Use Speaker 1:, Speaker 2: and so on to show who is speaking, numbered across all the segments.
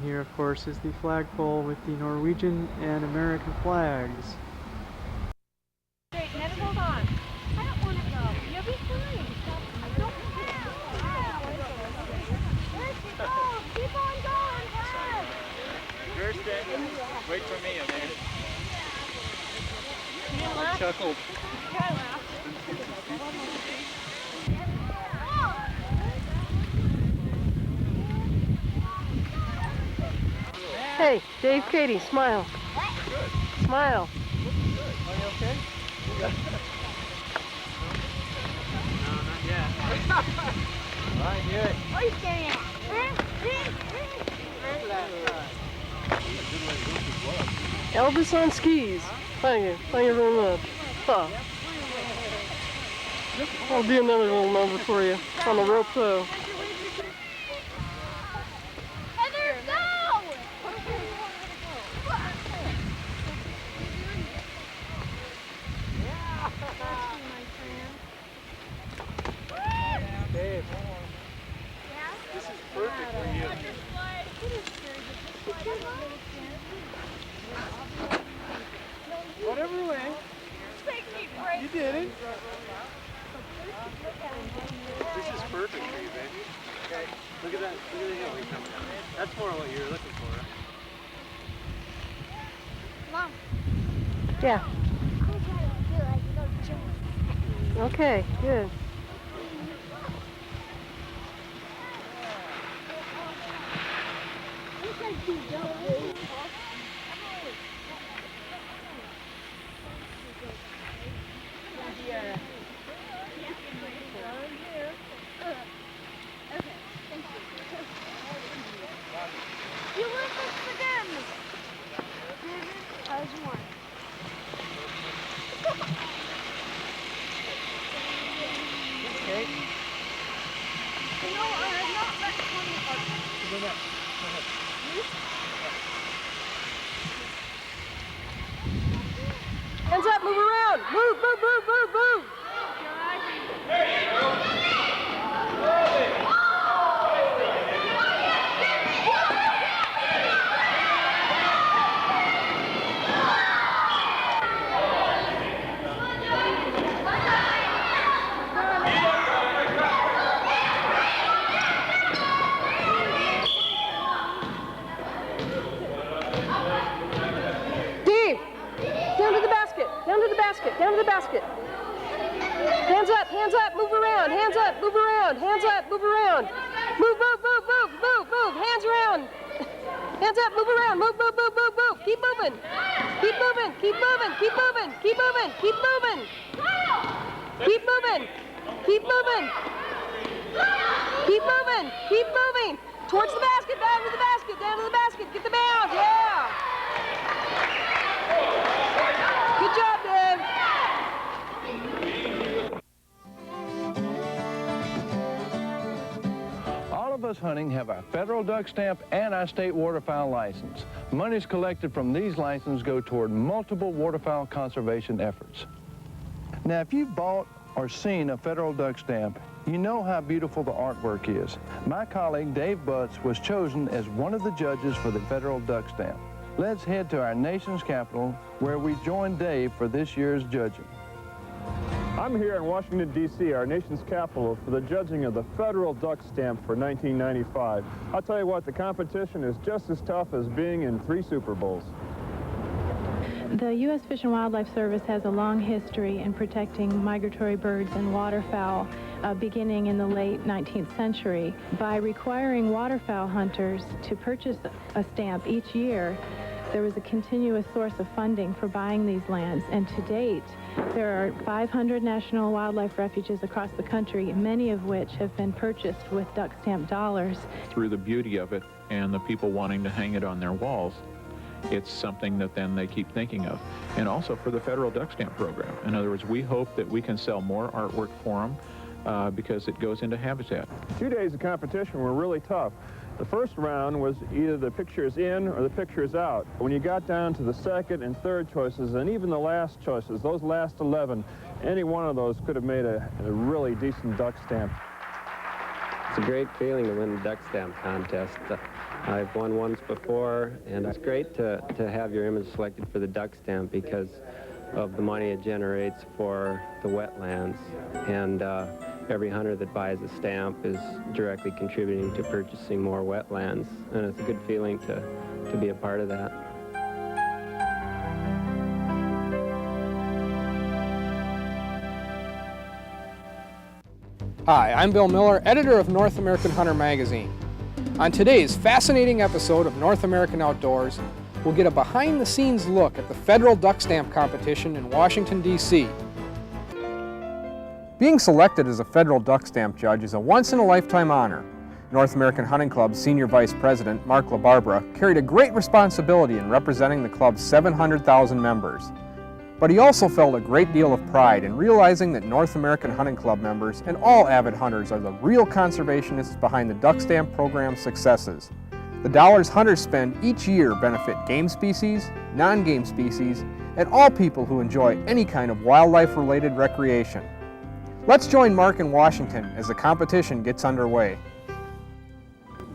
Speaker 1: Here, of course, is the flagpole with the Norwegian and American flags.
Speaker 2: Wait, never hold on. I don't want to go. You'll be fine. I don't want to go. Keep on going, Dad.
Speaker 3: Kirsten, wait for me, okay?
Speaker 2: I
Speaker 3: chuckled.
Speaker 2: Try to laugh.
Speaker 4: Hey, Dave Cady, smile.
Speaker 3: Good.
Speaker 4: Smile.
Speaker 3: Good. Are you okay? No, not yet. All right, do it.
Speaker 2: What are you staring at?
Speaker 4: Elvis on skis. Thank you very much. Huh. I'll do another little number for you on the rope though.
Speaker 2: Heather, go!
Speaker 3: Dave, this is perfect for you. Whatever way. You did it. This is perfect for you, baby. Okay, look at that. Look at the hill you're coming down. That's more what you're looking for, right?
Speaker 2: Mom.
Speaker 4: Yeah. Okay, good.
Speaker 2: You live for them. How's you want?
Speaker 3: Okay.
Speaker 2: No, I have not met 20.
Speaker 3: Go ahead.
Speaker 4: Hands up, move around. Move, move, move, move, move. Dave, down to the basket, down to the basket, down to the basket. Hands up, move around, hands up, move around, hands up, move around. Move, move, move, move, move, move, hands around. Hands up, move around, move, move, move, move, move. Keep moving. Keep moving, keep moving, keep moving, keep moving, keep moving. Keep moving, keep moving. Keep moving, keep moving. Towards the basket, down to the basket, down to the basket. Get the bounce, yeah. Good job, Dave.
Speaker 5: All of us hunting have our federal duck stamp and our state waterfowl license. Monies collected from these licenses go toward multiple waterfowl conservation efforts. Now, if you've bought or seen a federal duck stamp, you know how beautiful the artwork is. My colleague, Dave Butts, was chosen as one of the judges for the federal duck stamp. Let's head to our nation's capital, where we join Dave for this year's judging.
Speaker 6: I'm here in Washington, D.C., our nation's capital, for the judging of the federal duck stamp for 1995. I'll tell you what, the competition is just as tough as being in 3 Super Bowls.
Speaker 7: The U.S. Fish and Wildlife Service has a long history in protecting migratory birds and waterfowl, beginning in the late 19th century. By requiring waterfowl hunters to purchase a stamp each year, there was a continuous source of funding for buying these lands, and to date, there are 500 national wildlife refuges across the country, many of which have been purchased with duck stamp dollars.
Speaker 8: Through the beauty of it and the people wanting to hang it on their walls, it's something that then they keep thinking of. And also for the federal duck stamp program. In other words, we hope that we can sell more artwork for them because it goes into habitat.
Speaker 6: 2 days of competition were really tough. The first round was either the picture is in or the picture is out. When you got down to the second and third choices, and even the last choices, those last 11, any one of those could have made a really decent duck stamp.
Speaker 9: It's a great feeling to win the duck stamp contest. I've won once before, and it's great to have your image selected for the duck stamp because of the money it generates for the wetlands. And every hunter that buys a stamp is directly contributing to purchasing more wetlands, and it's a good feeling to be a part of that.
Speaker 10: Hi, I'm Bill Miller, editor of North American Hunter magazine. On today's fascinating episode of North American Outdoors, we'll get a behind-the-scenes look at the federal duck stamp competition in Washington, D.C. Being selected as a federal duck stamp judge is a once-in-a-lifetime honor. North American Hunting Club's Senior Vice President, Mark LaBarbera, carried a great responsibility in representing the club's 700,000 members. But he also felt a great deal of pride in realizing that North American Hunting Club members and all avid hunters are the real conservationists behind the duck stamp program's successes. The dollars hunters spend each year benefit game species, non-game species, and all people who enjoy any kind of wildlife-related recreation. Let's join Mark in Washington as the competition gets underway.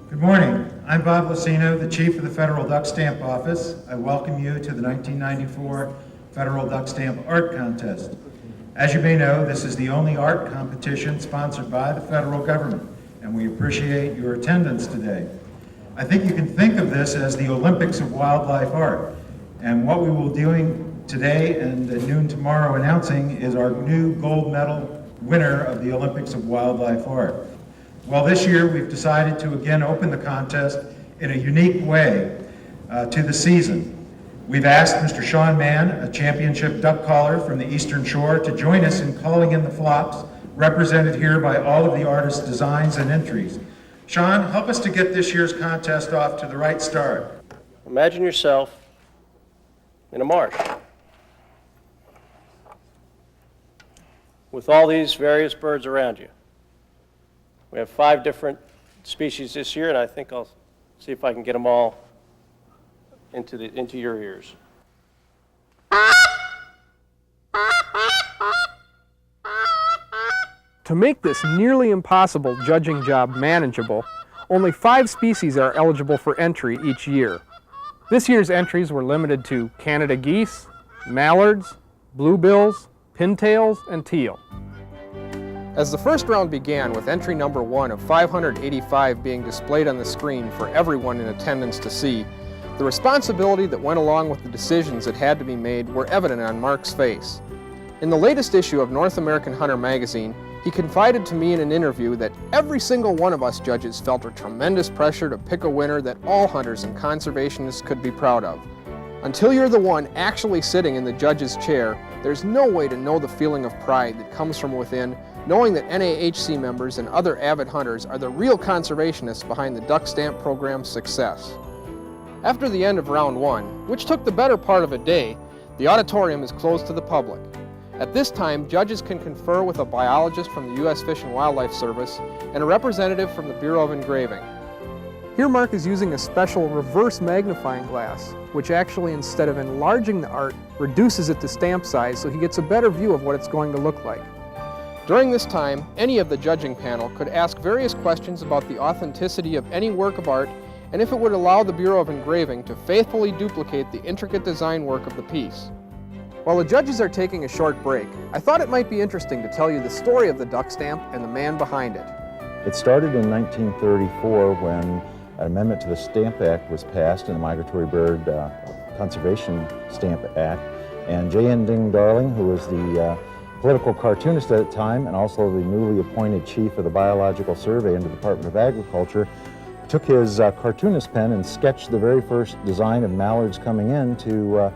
Speaker 11: Good morning. I'm Bob Lucino, the Chief of the Federal Duck Stamp Office. I welcome you to the 1994 Federal Duck Stamp Art Contest. As you may know, this is the only art competition sponsored by the federal government, and we appreciate your attendance today. I think you can think of this as the Olympics of wildlife art, and what we will be doing today and at noon tomorrow announcing is our new gold medal winner of the Olympics of wildlife art. Well, this year we've decided to again open the contest in a unique way to the season. We've asked Mr. Sean Mann, a championship duck caller from the Eastern Shore, to join us in calling in the flops, represented here by all of the artists' designs and entries. Sean, help us to get this year's contest off to the right start.
Speaker 12: Imagine yourself in a marsh with all these various birds around you. We have 5 different species this year, and I think I'll see if I can get them all into your ears.
Speaker 10: To make this nearly impossible judging job manageable, only 5 species are eligible for entry each year. This year's entries were limited to Canada geese, mallards, bluebills, pintails, and teal. As the first round began with entry number 1 of 585 being displayed on the screen for everyone in attendance to see, the responsibility that went along with the decisions that had to be made were evident on Mark's face. In the latest issue of North American Hunter magazine, he confided to me in an interview that every single one of us judges felt a tremendous pressure to pick a winner that all hunters and conservationists could be proud of. Until you're the one actually sitting in the judge's chair, there's no way to know the feeling of pride that comes from within, knowing that NAHC members and other avid hunters are the real conservationists behind the duck stamp program's success. After the end of round 1, which took the better part of a day, the auditorium is closed to the public. At this time, judges can confer with a biologist from the U.S. Fish and Wildlife Service and a representative from the Bureau of Engraving. Here Mark is using a special reverse magnifying glass, which actually, instead of enlarging the art, reduces it to stamp size so he gets a better view of what it's going to look like. During this time, any of the judging panel could ask various questions about the authenticity of any work of art and if it would allow the Bureau of Engraving to faithfully duplicate the intricate design work of the piece. While the judges are taking a short break, I thought it might be interesting to tell you the story of the duck stamp and the man behind it.
Speaker 13: It started in 1934 when an amendment to the Stamp Act was passed in the Migratory Bird Conservation Stamp Act, and J.N. Ding Darling, who was the political cartoonist at the time and also the newly appointed chief of the Biological Survey in the Department of Agriculture, took his cartoonist pen and sketched the very first design of mallards coming in to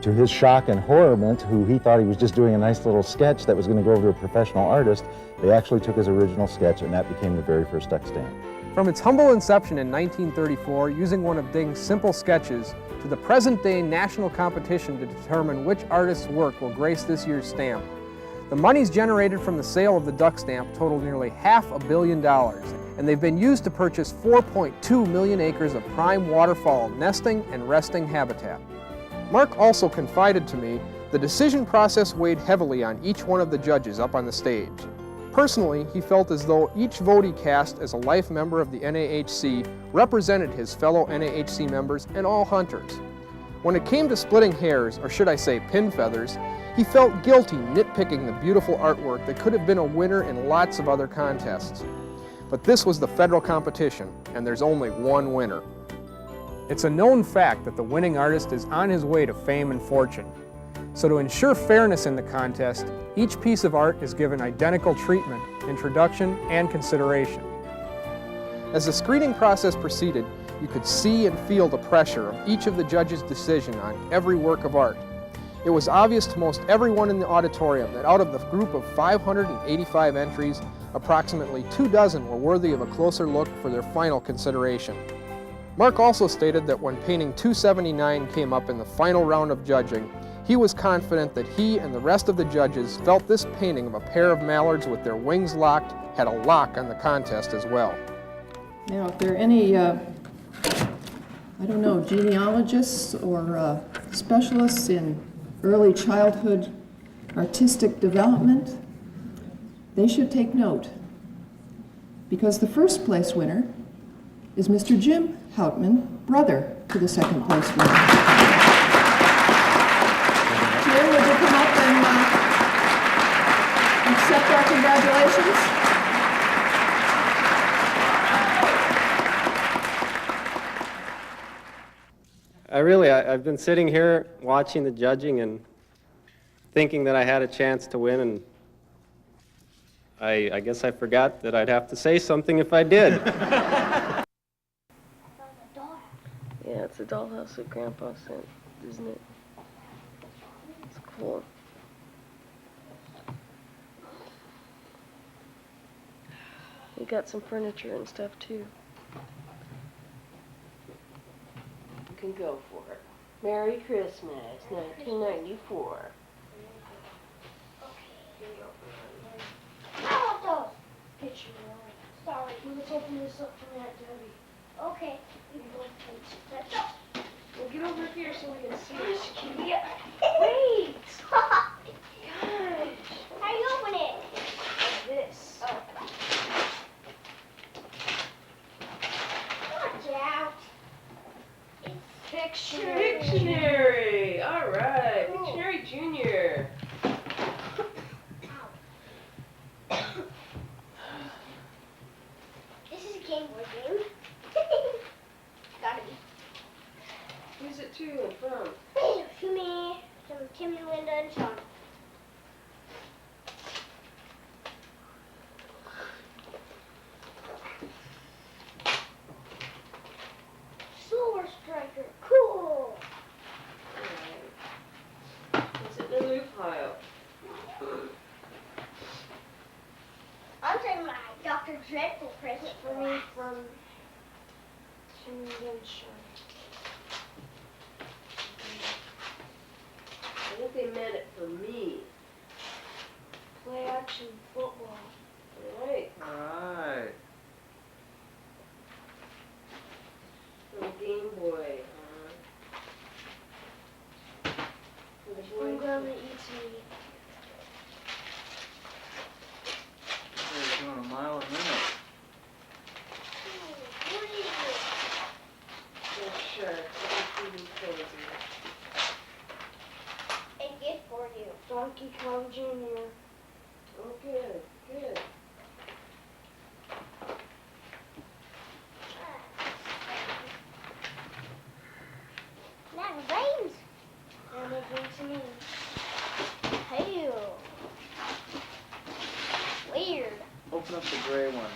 Speaker 13: his shock and horriment, who he thought he was just doing a nice little sketch that was going to go over to a professional artist. They actually took his original sketch, and that became the very first duck stamp.
Speaker 10: From its humble inception in 1934, using one of Ding's simple sketches, to the present-day national competition to determine which artist's work will grace this year's stamp, the monies generated from the sale of the duck stamp totaled nearly $500 million, and they've been used to purchase 4.2 million acres of prime waterfowl nesting and resting habitat. Mark also confided to me the decision process weighed heavily on each one of the judges up on the stage. Personally, he felt as though each vote he cast as a life member of the NAHC represented his fellow NAHC members and all hunters. When it came to splitting hairs, or should I say pin feathers, he felt guilty nitpicking the beautiful artwork that could have been a winner in lots of other contests. But this was the federal competition, and there's only one winner. It's a known fact that the winning artist is on his way to fame and fortune. So to ensure fairness in the contest, each piece of art is given identical treatment, introduction, and consideration. As the screening process proceeded, you could see and feel the pressure of each of the judges' decision on every work of art. It was obvious to most everyone in the auditorium that out of the group of 585 entries, approximately 24 were worthy of a closer look for their final consideration. Mark also stated that when painting 279 came up in the final round of judging, he was confident that he and the rest of the judges felt this painting of a pair of mallards with their wings locked had a lock on the contest as well.
Speaker 14: Now, if there are any, I don't know, genealogists or specialists in early childhood artistic development, they should take note, because the first place winner is Mr. Jim Houtman, brother to the second place winner. Jim, would you come up and accept our congratulations?
Speaker 9: I've been sitting here watching the judging and thinking that I had a chance to win, and I guess I forgot that I'd have to say something if I did.
Speaker 4: Yeah, it's a dollhouse that Grandpa sent, isn't it? It's cool. We got some furniture and stuff too. You can go for it. Merry Christmas, 1994.
Speaker 2: I want those. Get you one. Sorry, let's open this up for Aunt Debbie. Okay. Let's go.
Speaker 4: Well, get over here so we can see this.
Speaker 2: Yeah. Wait. Gosh. How do you open it?
Speaker 4: Like this.
Speaker 2: Oh. Watch out. It's Pictionary.
Speaker 4: Pictionary. All right. Pictionary Junior.
Speaker 2: This is a Game Boy game. Gotta be.
Speaker 4: Who's it to and from?
Speaker 2: To me, from Tim and Linda and Sean. Silver Striker, cool.
Speaker 4: It's in the new pile.
Speaker 2: I'm saying my Dr. Dreadful present for me from Tim and Sean.
Speaker 4: I think they meant it for me.
Speaker 2: Play action football.
Speaker 4: All right.
Speaker 3: Alright.
Speaker 4: From Game Boy.
Speaker 2: I'm gonna eat me.
Speaker 3: They're doing a mile a minute.
Speaker 2: What are you
Speaker 4: Yeah, sure. It's even crazy.
Speaker 2: doing? A gift for you. Donkey Kong Jr.
Speaker 4: Oh, good, good.
Speaker 2: Now it rains. And it brings to me. Hey. Weird.
Speaker 3: Open up the gray one.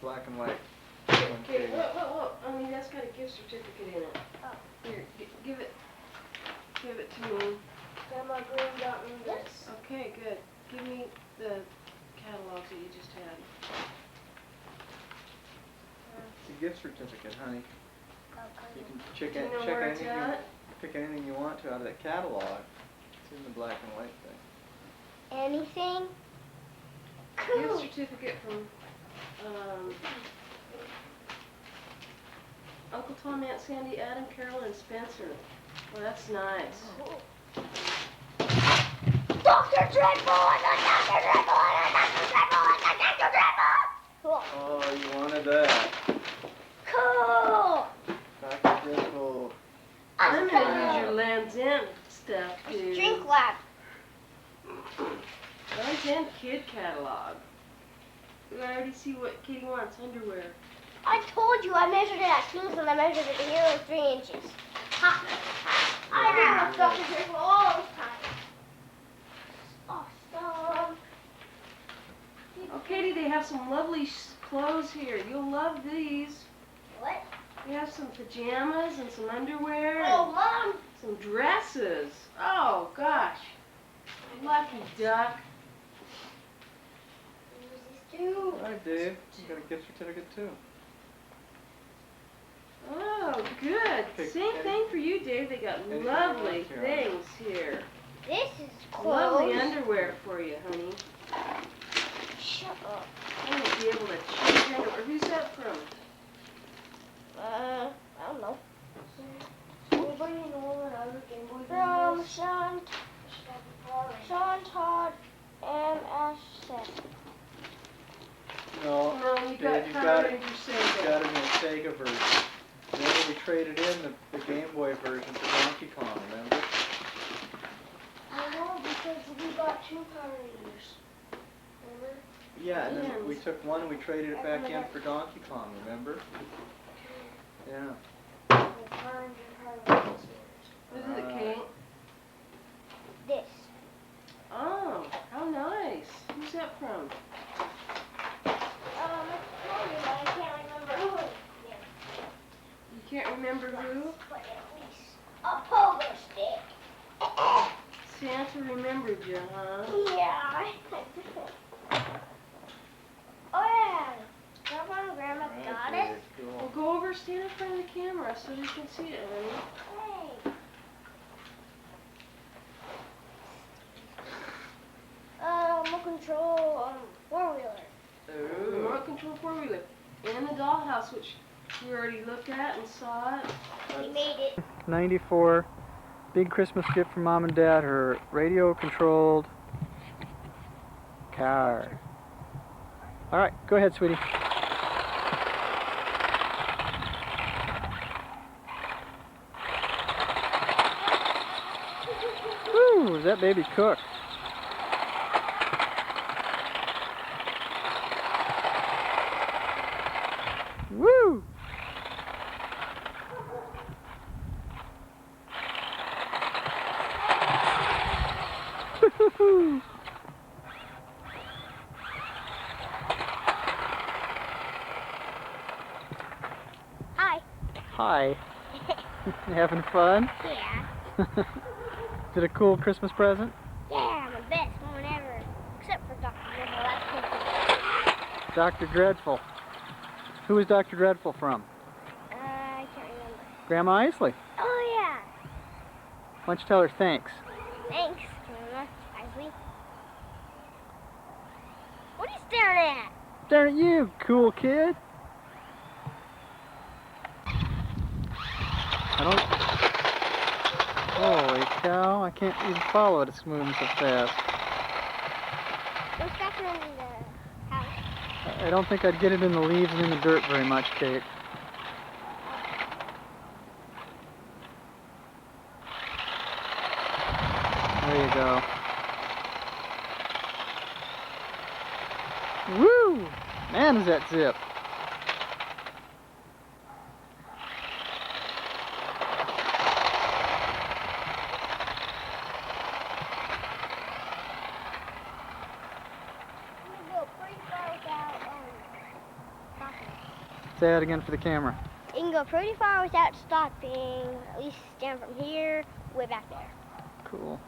Speaker 3: Black and white.
Speaker 4: Okay, whoa. I mean, that's got a gift certificate in it.
Speaker 2: Oh.
Speaker 4: Here, give it to me.
Speaker 2: Grandma Green got me this.
Speaker 4: Okay, good. Give me the catalogs that you just had.
Speaker 3: It's a gift certificate, honey. You can
Speaker 4: Do you know where it's at?
Speaker 3: pick anything you want to out of that catalog. It's in the black and white thing.
Speaker 2: Anything?
Speaker 4: Gift
Speaker 2: Cool.
Speaker 4: certificate from Uncle Tom, Aunt Sandy, Adam, Carolyn, and Spencer. Well, that's nice.
Speaker 2: Dr. Dreadful! Dr. Dreadful! Dr. Dreadful! Cool.
Speaker 3: Oh, you wanted that.
Speaker 2: Cool.
Speaker 3: Dr. Drizzle.
Speaker 4: I'm gonna use your Land's End stuff, dude.
Speaker 2: Drink lab.
Speaker 4: Land's End kid catalog. I already see what Kitty wants, underwear.
Speaker 2: I told you I measured it at Kings and I measured it here in 3 inches. Ha. I knew with Dr. Drizzle all the time. Awesome.
Speaker 4: Oh, Katie, they have some lovely clothes here. You'll love these.
Speaker 2: What?
Speaker 4: They have some pajamas and some underwear.
Speaker 2: Oh,
Speaker 4: and
Speaker 2: Mom.
Speaker 4: some dresses. Oh, gosh. Lucky duck.
Speaker 2: Dude.
Speaker 3: Hi, Dave. You got a gift certificate, too.
Speaker 4: Oh, good.
Speaker 3: Okay,
Speaker 4: Same
Speaker 3: any-
Speaker 4: thing for you, Dave. They got
Speaker 3: anything
Speaker 4: lovely
Speaker 3: else here?
Speaker 4: things here.
Speaker 2: This is clothes.
Speaker 4: Lovely underwear for you, honey.
Speaker 2: Shut up.
Speaker 4: I'm going to be able to change underwear. Who's that from?
Speaker 2: I don't know. From Sean Todd and Ashton.
Speaker 3: No,
Speaker 4: No, you
Speaker 3: Dave,
Speaker 4: got
Speaker 3: you
Speaker 4: Power
Speaker 3: got it.
Speaker 4: Rangers
Speaker 3: You
Speaker 4: Sega.
Speaker 3: got it in the Sega version. Then we traded in the Game Boy version for Donkey Kong, remember?
Speaker 2: I know because we got 2 Power Rangers. Remember?
Speaker 3: Yeah, and then we took one and we traded it back in for Donkey Kong, remember? Yeah.
Speaker 4: This is the king.
Speaker 2: This.
Speaker 4: Oh, how nice. Who's that from?
Speaker 2: I can't remember who.
Speaker 4: You can't remember who?
Speaker 2: But at least a pogo stick.
Speaker 4: Santa remembered you, huh?
Speaker 2: Yeah. Oh yeah. Grandpa and Grandma got it.
Speaker 4: Well, go over, stand in front of the camera so they can see it, honey.
Speaker 2: Hey. Remote control 4-wheeler.
Speaker 4: Remote control 4-wheeler. In the dollhouse, which we already looked at and saw it.
Speaker 2: We made it.
Speaker 1: 94. Big Christmas gift from Mom and Dad. Her radio-controlled car. All right, go ahead, sweetie. Woo, is that baby cooked? Woo!
Speaker 2: Hi.
Speaker 1: Hi. You having fun?
Speaker 2: Yeah.
Speaker 1: Is it a cool Christmas present?
Speaker 2: Yeah, the best one ever. Except for Dr. Drizzle. That's cool.
Speaker 1: Dr. Dreadful. Who is Dr. Dreadful from?
Speaker 2: I can't remember.
Speaker 1: Grandma Isley.
Speaker 2: Oh, yeah.
Speaker 1: Why don't you tell her thanks?
Speaker 2: Thanks, Grandma Isley. What are you staring at?
Speaker 1: Staring at you, cool kid. I don't... Holy cow, I can't even follow it. It's moving so fast.
Speaker 2: What's happening in the house?
Speaker 1: I don't think I'd get it in the leaves and in the dirt very much, Kate. There you go. Woo! Man, is that zip. Say that again for the camera.
Speaker 2: You can go pretty far without stopping. At least stand from here, way back there.
Speaker 1: Cool.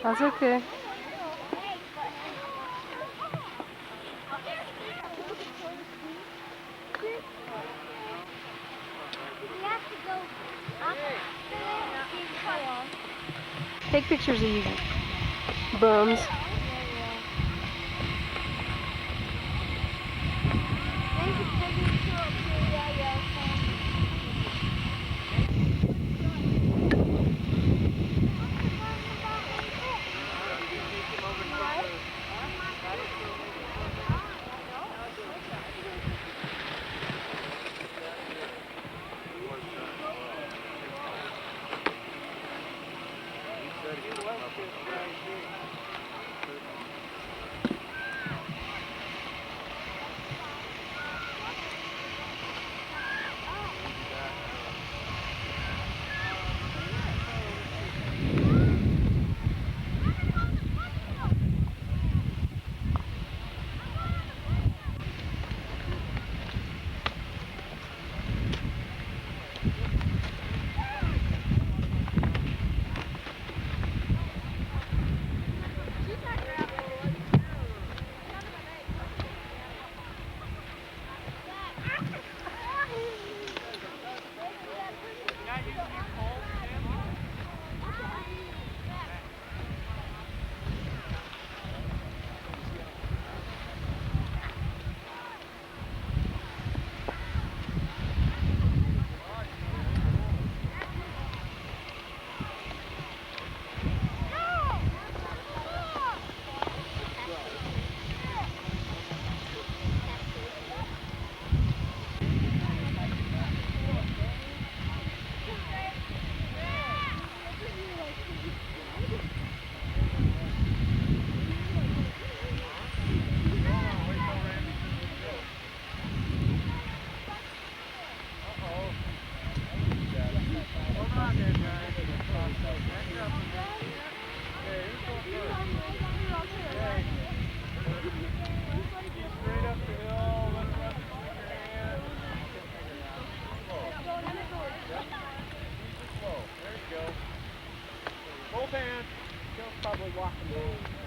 Speaker 1: That's okay. Take pictures of you
Speaker 4: booms.
Speaker 3: Both hands. Joe's probably walking down.